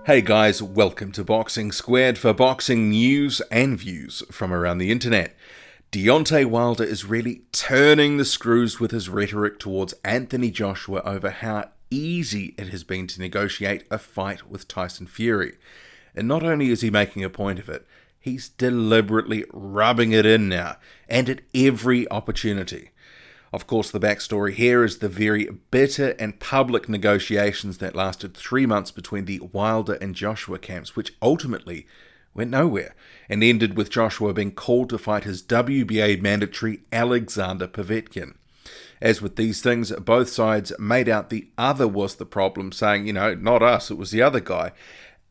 Hey guys, welcome to Boxing Squared for boxing news and views from around the internet. Deontay Wilder is really turning the screws with his rhetoric towards Anthony Joshua over how easy it has been to negotiate a fight with Tyson Fury. And not only is he making a point of it, he's deliberately rubbing it in now, and at every opportunity. Of course, the backstory here is the very bitter and public negotiations that lasted 3 months between the Wilder and Joshua camps, which ultimately went nowhere, and ended with Joshua being called to fight his WBA mandatory Alexander Povetkin. As with these things, both sides made out the other was the problem, saying, not us, it was the other guy.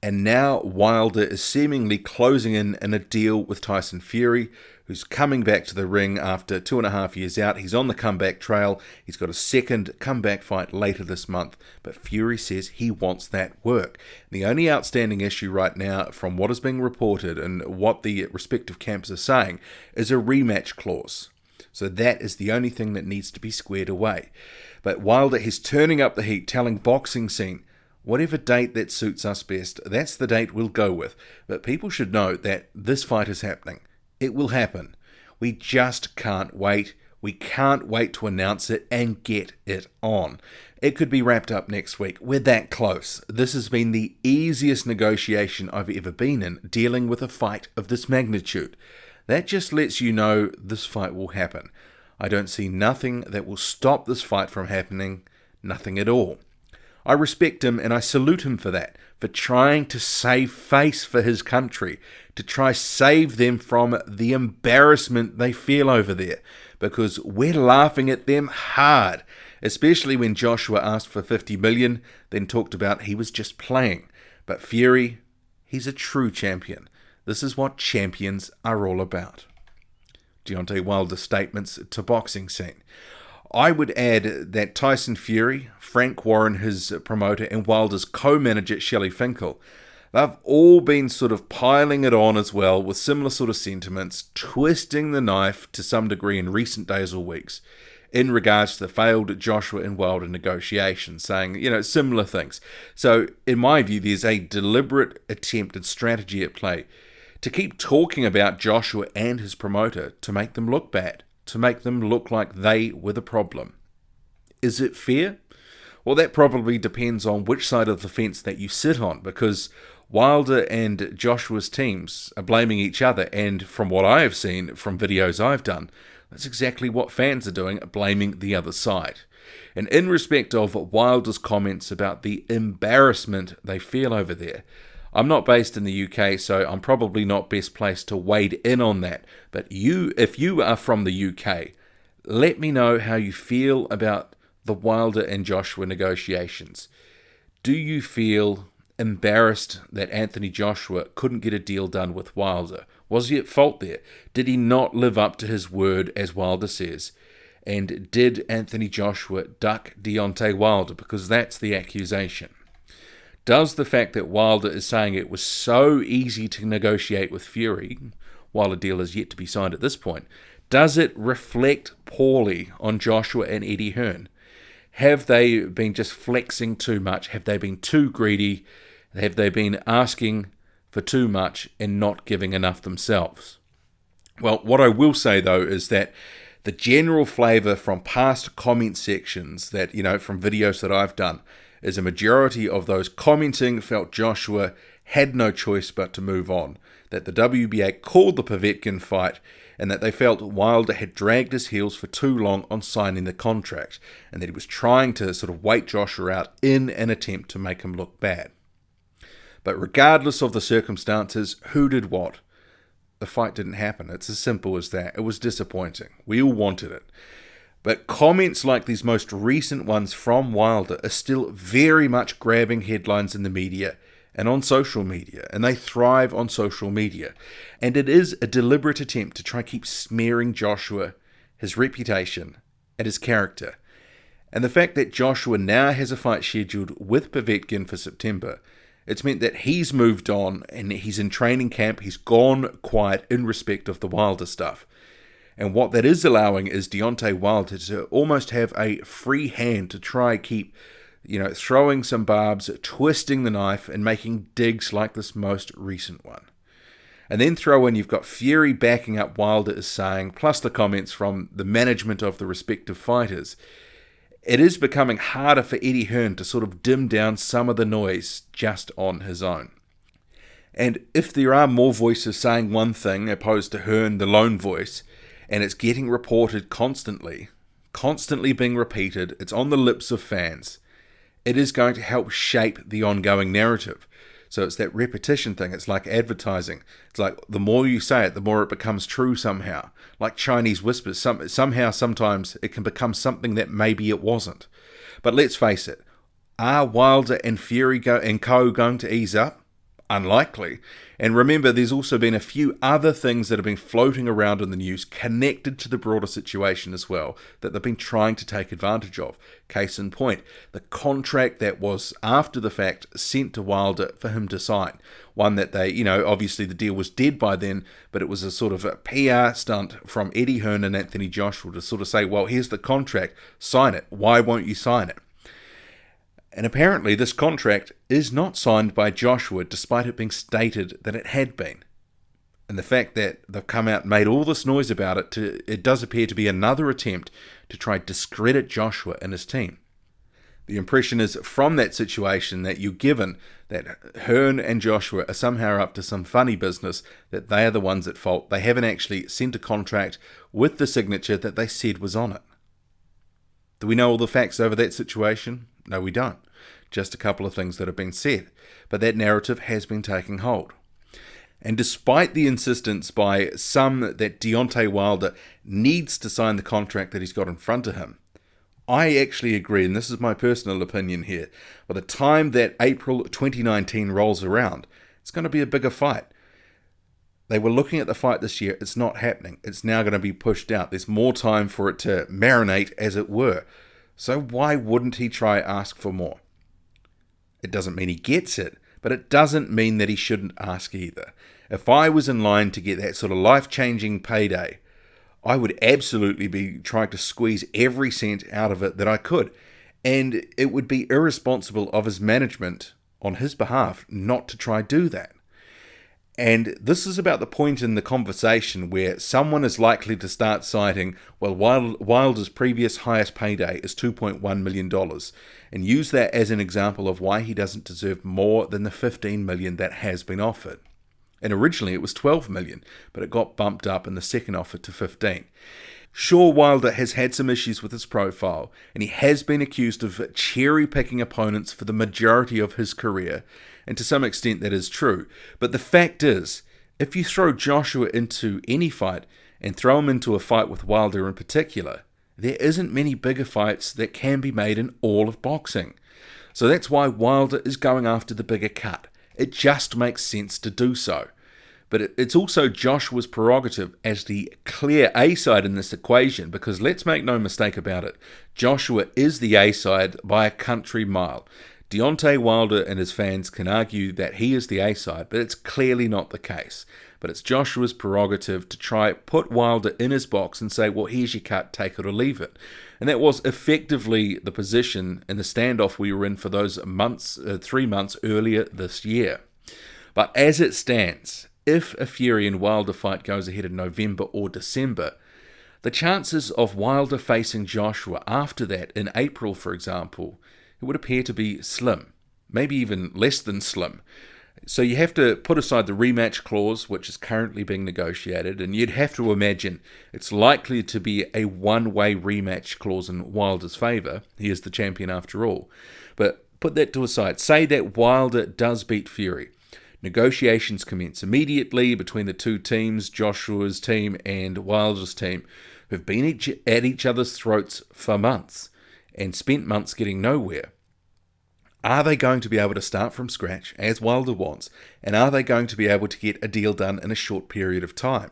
And now Wilder is seemingly closing in a deal with Tyson Fury, who's coming back to the ring after 2.5 years out. He's on the comeback trail. He's got a second comeback fight later this month, but Fury says he wants that work. The only outstanding issue right now, from what is being reported and what the respective camps are saying, is a rematch clause. So that is the only thing that needs to be squared away. But Wilder is turning up the heat, telling Boxing Scene, whatever date that suits us best, that's the date we'll go with. But people should know that this fight is happening. It will happen. We just can't wait. We can't wait to announce it and get it on. It could be wrapped up next week. We're that close. This has been the easiest negotiation I've ever been in, dealing with a fight of this magnitude. That just lets you know this fight will happen. I don't see nothing that will stop this fight from happening. Nothing at all. I respect him and I salute him for that, for trying to save face for his country, to try save them from the embarrassment they feel over there, because we're laughing at them hard, especially when Joshua asked for 50 million, then talked about he was just playing. But Fury, he's a true champion. This is what champions are all about. Deontay Wilder's statements to Boxing Scene. I would add that Tyson Fury, Frank Warren, his promoter, and Wilder's co-manager Shelley Finkel, they've all been sort of piling it on as well with similar sort of sentiments, twisting the knife to some degree in recent days or weeks in regards to the failed Joshua and Wilder negotiations, saying, similar things. So in my view, there's a deliberate attempt and strategy at play to keep talking about Joshua and his promoter to make them look bad, to make them look like they were the problem. Is it fair? Well, that probably depends on which side of the fence that you sit on, because Wilder and Joshua's teams are blaming each other, and from what I have seen from videos I've done, that's exactly what fans are doing, blaming the other side. And in respect of Wilder's comments about the embarrassment they feel over there, I'm not based in the UK, so I'm probably not best placed to wade in on that. But if you are from the UK, let me know how you feel about the Wilder and Joshua negotiations. Do you feel embarrassed that Anthony Joshua couldn't get a deal done with Wilder? Was he at fault there? Did he not live up to his word, as Wilder says? And did Anthony Joshua duck Deontay Wilder? Because that's the accusation. Does the fact that Wilder is saying it was so easy to negotiate with Fury, while a deal is yet to be signed at this point, does it reflect poorly on Joshua and Eddie Hearn? Have they been just flexing too much? Have they been too greedy? Have they been asking for too much and not giving enough themselves? Well, what I will say, though, is that the general flavour from past comment sections that, from videos that I've done, is a majority of those commenting felt Joshua had no choice but to move on, that the WBA called the Povetkin fight, and that they felt Wilder had dragged his heels for too long on signing the contract, and that he was trying to sort of wait Joshua out in an attempt to make him look bad. But regardless of the circumstances, who did what? The fight didn't happen. It's as simple as that. It was disappointing. We all wanted it. But comments like these most recent ones from Wilder are still very much grabbing headlines in the media and on social media, and they thrive on social media. And it is a deliberate attempt to try and keep smearing Joshua, his reputation, and his character. And the fact that Joshua now has a fight scheduled with Povetkin for September, it's meant that he's moved on and he's in training camp, he's gone quiet in respect of the Wilder stuff. And what that is allowing is Deontay Wilder to almost have a free hand to try keep throwing some barbs, twisting the knife, and making digs like this most recent one. And then throw in, you've got Fury backing up Wilder is saying, plus the comments from the management of the respective fighters. It is becoming harder for Eddie Hearn to sort of dim down some of the noise just on his own. And if there are more voices saying one thing opposed to Hearn, the lone voice, and it's getting reported constantly being repeated, it's on the lips of fans, it is going to help shape the ongoing narrative. So it's that repetition thing. It's like advertising. It's like the more you say it, the more it becomes true somehow. Like Chinese whispers. Sometimes it can become something that maybe it wasn't. But let's face it. Are Wilder and Fury and co going to ease up? Unlikely. And remember, there's also been a few other things that have been floating around in the news connected to the broader situation as well that they've been trying to take advantage of. Case in point, the contract that was after the fact sent to Wilder for him to sign. One that they, obviously the deal was dead by then, but it was a sort of a PR stunt from Eddie Hearn and Anthony Joshua to sort of say, well, here's the contract, sign it. Why won't you sign it? And apparently this contract is not signed by Joshua, despite it being stated that it had been. And the fact that they've come out and made all this noise about it, it does appear to be another attempt to try to discredit Joshua and his team. The impression is from that situation that you're given that Hearn and Joshua are somehow up to some funny business, that they are the ones at fault. They haven't actually sent a contract with the signature that they said was on it. Do we know all the facts over that situation? No, we don't. Just a couple of things that have been said. But that narrative has been taking hold. And despite the insistence by some that Deontay Wilder needs to sign the contract that he's got in front of him, I actually agree, and this is my personal opinion here, by the time that April 2019 rolls around, it's going to be a bigger fight. They were looking at the fight this year. It's not happening. It's now going to be pushed out. There's more time for it to marinate, as it were. So why wouldn't he try ask for more? It doesn't mean he gets it, but it doesn't mean that he shouldn't ask either. If I was in line to get that sort of life-changing payday, I would absolutely be trying to squeeze every cent out of it that I could. And it would be irresponsible of his management on his behalf not to try do that. And this is about the point in the conversation where someone is likely to start citing, well, Wilder's previous highest payday is $2.1 million, and use that as an example of why he doesn't deserve more than the $15 million that has been offered. And originally it was $12 million, but it got bumped up in the second offer to $15 million. Sure, Wilder has had some issues with his profile, and he has been accused of cherry-picking opponents for the majority of his career, and to some extent that is true. But the fact is, if you throw Joshua into any fight, and throw him into a fight with Wilder in particular, there isn't many bigger fights that can be made in all of boxing. So that's why Wilder is going after the bigger cut. It just makes sense to do so. But it's also Joshua's prerogative as the clear A-side in this equation, because let's make no mistake about it, Joshua is the A-side by a country mile. Deontay Wilder and his fans can argue that he is the A-side, but it's clearly not the case. But it's Joshua's prerogative to try put Wilder in his box and say, well, here's your cut, take it or leave it. And that was effectively the position in the standoff we were in for those months, 3 months earlier this year. But as it stands, if a Fury and Wilder fight goes ahead in November or December, the chances of Wilder facing Joshua after that, in April for example, it would appear to be slim, maybe even less than slim. So you have to put aside the rematch clause, which is currently being negotiated, and you'd have to imagine it's likely to be a one-way rematch clause in Wilder's favour. He is the champion after all. But put that to a side. Say that Wilder does beat Fury. Negotiations commence immediately between the two teams, Joshua's team and Wilder's team, who've been at each other's throats for months and spent months getting nowhere. Are they going to be able to start from scratch, as Wilder wants, and are they going to be able to get a deal done in a short period of time?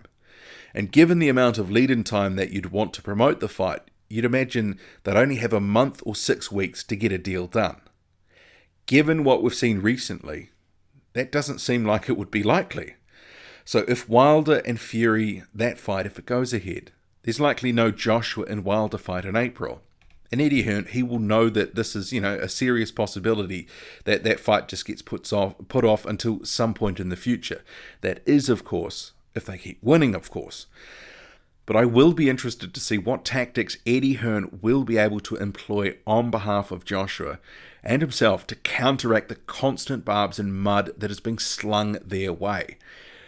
And given the amount of lead-in time that you'd want to promote the fight, you'd imagine they'd only have a month or 6 weeks to get a deal done. Given what we've seen recently, that doesn't seem like it would be likely. So if Wilder and Fury, that fight, if it goes ahead, there's likely no Joshua and Wilder fight in April. And Eddie Hearn, he will know that this is, a serious possibility that that fight just gets put off until some point in the future. That is, of course, if they keep winning, of course. But I will be interested to see what tactics Eddie Hearn will be able to employ on behalf of Joshua and himself to counteract the constant barbs and mud that is being slung their way.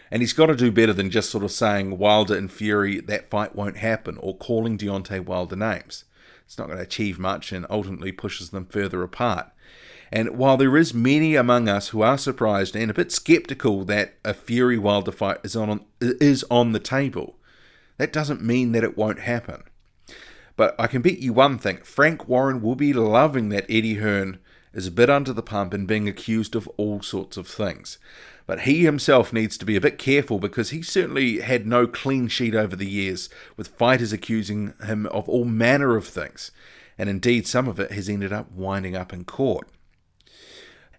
And he's got to do better than just sort of saying Wilder and Fury, that fight won't happen, or calling Deontay Wilder names. It's not going to achieve much and ultimately pushes them further apart. And while there is many among us who are surprised and a bit skeptical that a Fury-Wilder fight is on the table, that doesn't mean that it won't happen. But I can bet you one thing, Frank Warren will be loving that Eddie Hearn is a bit under the pump and being accused of all sorts of things. But he himself needs to be a bit careful because he certainly had no clean sheet over the years, with fighters accusing him of all manner of things. And indeed, some of it has ended up winding up in court.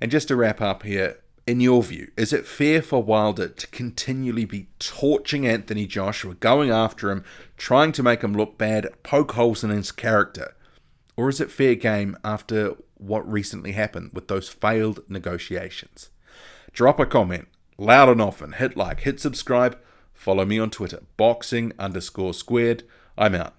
And just to wrap up here, in your view, is it fair for Wilder to continually be torching Anthony Joshua, going after him, trying to make him look bad, poke holes in his character? Or is it fair game after what recently happened with those failed negotiations? Drop a comment, loud and often, hit like, hit subscribe, follow me on Twitter, boxing_squared. I'm out.